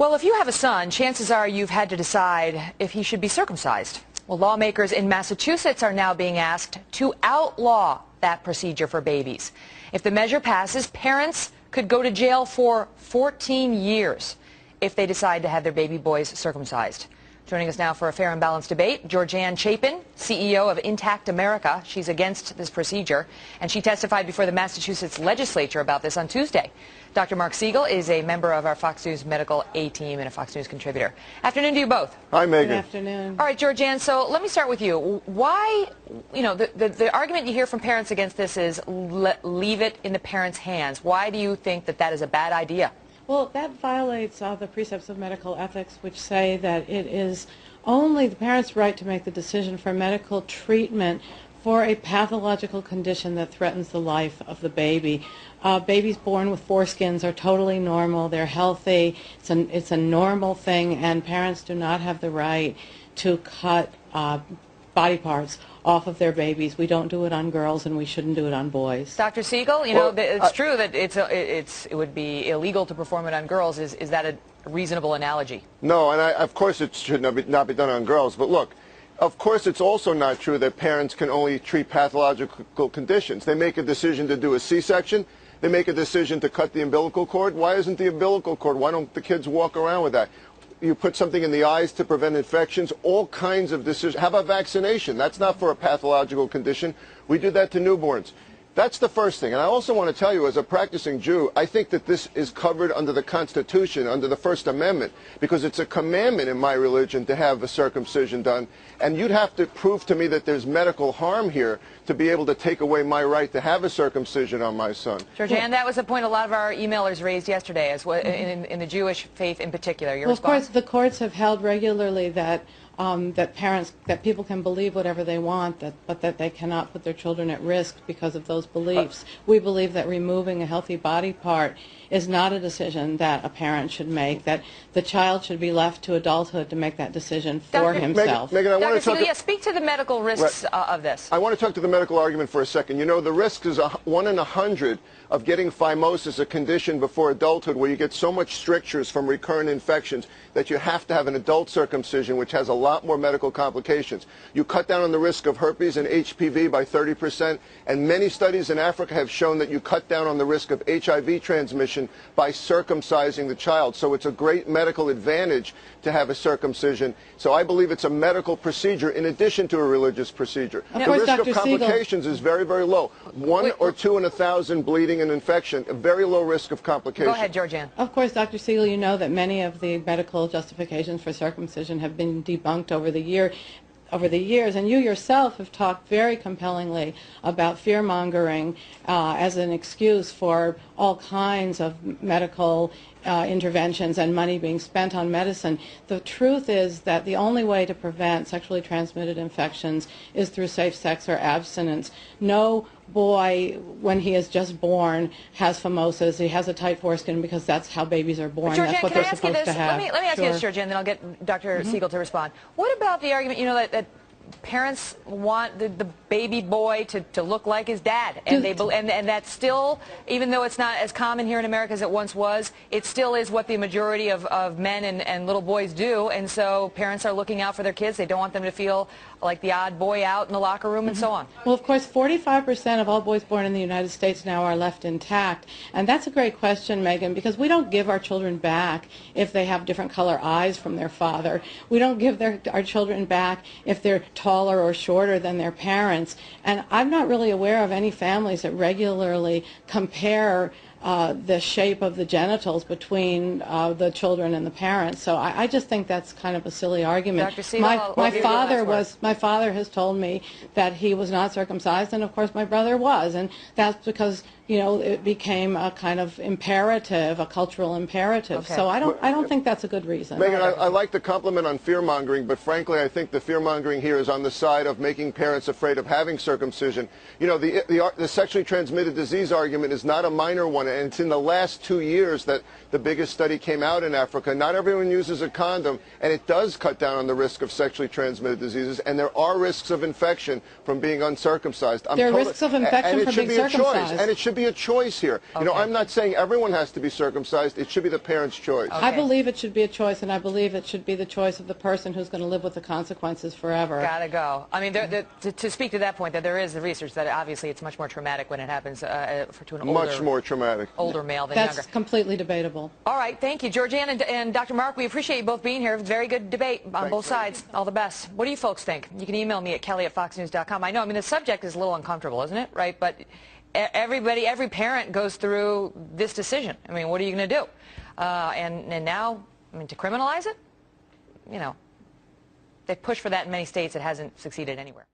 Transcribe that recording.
Well, if you have a son, chances are you've had to decide if he should be circumcised. Well, lawmakers in Massachusetts are now being asked to outlaw that procedure for babies. If the measure passes, parents could go to jail for 14 years if they decide to have their baby boys circumcised. Joining us now for a fair and balanced debate, Georganne Chapin, CEO of Intact America. She's against this procedure, and she testified before the Massachusetts legislature about this on Tuesday. Dr. Marc Siegel is a member of our Fox News Medical A-team and a Fox News contributor. Afternoon to you both. Hi, Megyn. Good afternoon. All right, Georganne, so let me start with you. Why, the argument you hear from parents against this is leave it in the parents' hands. Why do you think that that is a bad idea? Well, that violates the precepts of medical ethics, which say that it is only the parent's right to make the decision for medical treatment for a pathological condition that threatens the life of the baby. Babies born with foreskins are totally normal. They're healthy. It's a normal thing, and parents do not have the right to cut body parts off of their babies. We don't do it on girls, and we shouldn't do it on boys. Dr. Siegel, it's true that it would be illegal to perform it on girls. Is that a reasonable analogy? No, and of course it should not be done on girls. But look, of course it's also not true that parents can only treat pathological conditions. They make a decision to do a C-section. They make a decision to cut the umbilical cord. Why isn't the umbilical cord? Why don't the kids walk around with that? You put something in the eyes to prevent infections, all kinds of decisions. How about vaccination? That's not for a pathological condition. We do that to newborns. That's the first thing. And I also want to tell you, as a practicing Jew, I think that this is covered under the Constitution, under the First Amendment, because it's a commandment in my religion to have a circumcision done. And you'd have to prove to me that there's medical harm here to be able to take away my right to have a circumcision on my son. Georganne, that was a point a lot of our emailers raised yesterday, as well, in the Jewish faith in particular. Your response? Of course, the courts have held regularly that that people can believe whatever they want, but that they cannot put their children at risk because of those beliefs. We believe that removing a healthy body part is not a decision that a parent should make, that the child should be left to adulthood to make that decision for himself. Megyn, I want to Dr. Siegel, speak to the medical risks of this. I want to talk to the medical argument for a second. You know, the risk is 1 in 100 of getting phimosis, a condition before adulthood where you get so much strictures from recurrent infections that you have to have an adult circumcision, which has a lot more medical complications. You cut down on the risk of herpes and HPV by 30%, and many studies in Africa have shown that you cut down on the risk of HIV transmission by circumcising the child. So it's a great medical advantage to have a circumcision. So I believe it's a medical procedure in addition to a religious procedure. The risk of complications is very, very low. 1 or 2 in 1,000 bleeding and infection, a very low risk of complications. Go ahead, Georganne. Of course, Dr. Siegel, you know that many of the medical justifications for circumcision have been debunked over the years, and you yourself have talked very compellingly about fear-mongering as an excuse for all kinds of medical interventions and money being spent on medicine. The truth is that the only way to prevent sexually transmitted infections is through safe sex or abstinence. No boy, when he is just born, has phimosis. He has a tight foreskin because that's how babies are born. Georganne, that's what they're supposed to have. Let me ask you this, Georganne, then I'll get Dr. Siegel to respond. What about the argument, that parents want the baby boy to look like his dad, and and that's still, even though it's not as common here in America as it once was, it still is what the majority of men and little boys do, and so parents are looking out for their kids. They don't want them to feel like the odd boy out in the locker room and so on. Well, of course, 45% of all boys born in the United States now are left intact, and that's a great question, Megyn, because we don't give our children back if they have different color eyes from their father. We don't give our children back if they're taller or shorter than their parents, and I'm not really aware of any families that regularly compare the shape of the genitals between the children and the parents. So I just think that's kind of a silly argument. Dr. Siegel, my father has told me that he was not circumcised, and of course my brother was, and that's because it became a kind of imperative, a cultural imperative. Okay. So I don't think that's a good reason. Megyn, I like the compliment on fear-mongering, but frankly I think the fear-mongering here is on the side of making parents afraid of having circumcision. The sexually transmitted disease argument is not a minor one, and it's in the last 2 years that the biggest study came out in Africa. Not everyone uses a condom, and it does cut down on the risk of sexually transmitted diseases, and there are risks of infection from being uncircumcised. There are risks of infection from being circumcised. And it should should be a choice here. You know, I'm not saying everyone has to be circumcised. It should be the parent's choice. I believe it should be a choice, and I believe it should be the choice of the person who's going to live with the consequences forever. Gotta go. I mean, to speak to that point, that there is the research that obviously it's much more traumatic when it happens to an older, much more traumatic, older male than younger. That's completely debatable. All right, thank you, Georganne and Dr. Marc. We appreciate you both being here. Very good debate on both sides. All the best. What do you folks think? You can email me at kelly@foxnews.com. I know. I mean, the subject is a little uncomfortable, isn't it? Right, but every parent goes through this decision. I mean, what are you going to do? And now, I mean, to criminalize it, you know, they push for that in many states. It hasn't succeeded anywhere.